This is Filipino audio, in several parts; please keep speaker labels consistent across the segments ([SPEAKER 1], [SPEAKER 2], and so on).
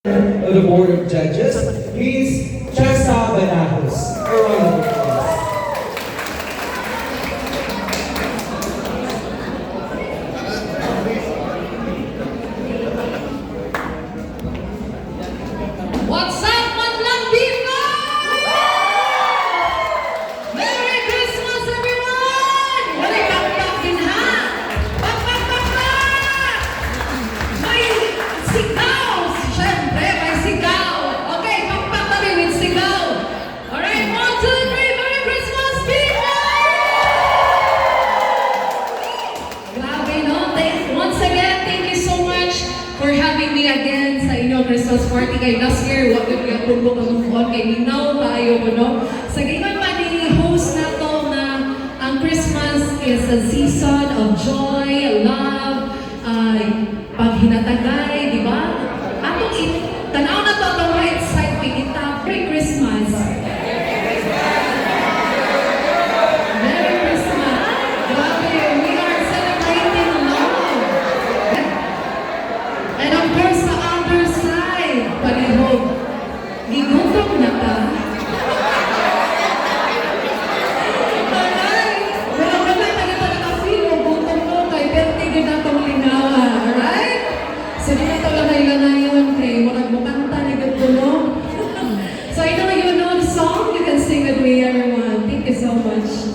[SPEAKER 1] of the Board of Judges, Ms. Chasa Banajos. A round of applause.
[SPEAKER 2] What's up, Madlang Bino? Merry Christmas, everyone! Wala pakpak din ha? Pakpak! May sigaw! Siyempre, may sigaw! Okay, pakpak kami with sigaw! Alright, 1, 2, 3, Merry Christmas, Bino! Grabe, no? Once again, thank you so much for having me again sa inyong Christmas party kay last year. Wag yung pagpulbo ka move on kay Ninaw tayo mo, no? Sa ganyan pa ni-host na to na ang Christmas is a season of joy, love, paghinatagay, di ba? Atong tanaw na to itong right side, pigita. Merry Christmas! Merry Christmas! Grabe, we are celebrating love! And of course, sa other side, palihog, gigutom na ka. Alright? Wala tayo talaga-feel o gutom mo kay pertigin na itong lingawa. Alright? So, di na ito lang yun kay marag mo kanta ni Gatulo. So, I know you know the song. You can sing with me, everyone. Thank you so much.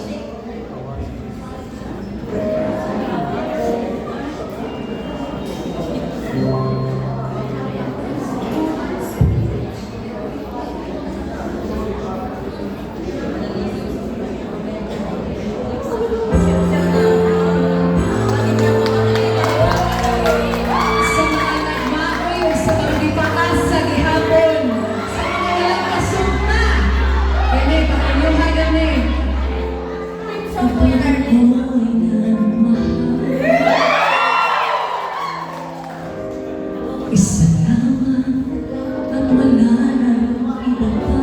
[SPEAKER 2] Sa mga nagmaoy o sa mga gipakas sa gihapon, sa mga walang kasugna, gani, pakanyuhay gani. Ang pagkakoy ng mahal, isa lamang at wala nang iba pa.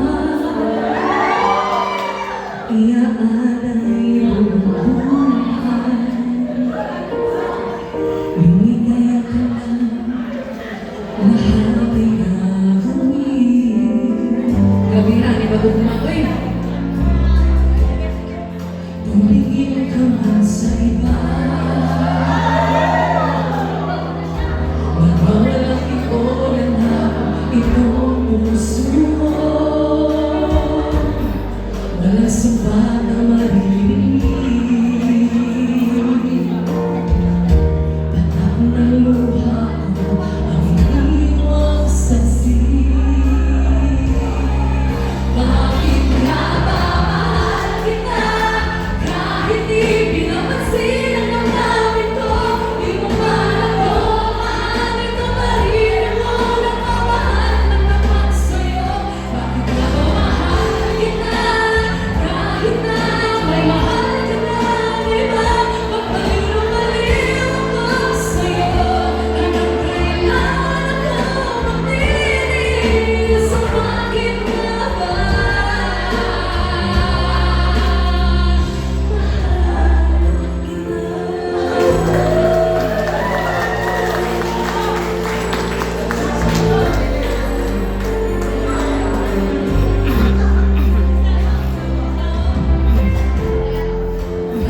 [SPEAKER 2] Iaalay ang buhay, lumigay ako ng lahat ay gagawin. Gabihan, iba ko kumakoy. Tumingin ka man sa iba, mawawalang ikaw na itong puso mo. Walang sumpa na marinig, patak ng luha ko ang iniwang saksi. Bakit nga ba mahal kita kahit di pinapansin ang damdamin ko? Di mo man ako mahal, ito ba rin mo nagmamahal ng naman sa'yo? Bakit nga ba mahal kita kahit na may mahal ka ng iba? Magpaliw-paliw ako sa'yo, hanggang kailan ako magtitiis? Bakit nga ba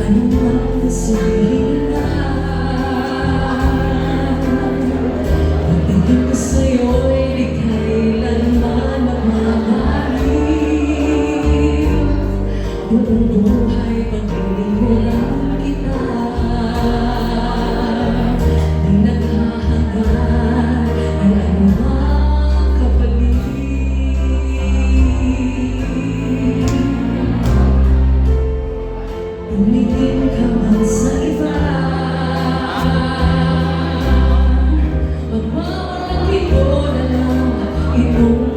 [SPEAKER 2] ano ang sabihin na? Pagtingin ko sa'yo'y di kailanman magmamahalin. Buong buhay pagpiling mo lang kita, di naghahangad ng anumang kapalit. Tumingin ka man sa iba, magmamalaki ko na lang itong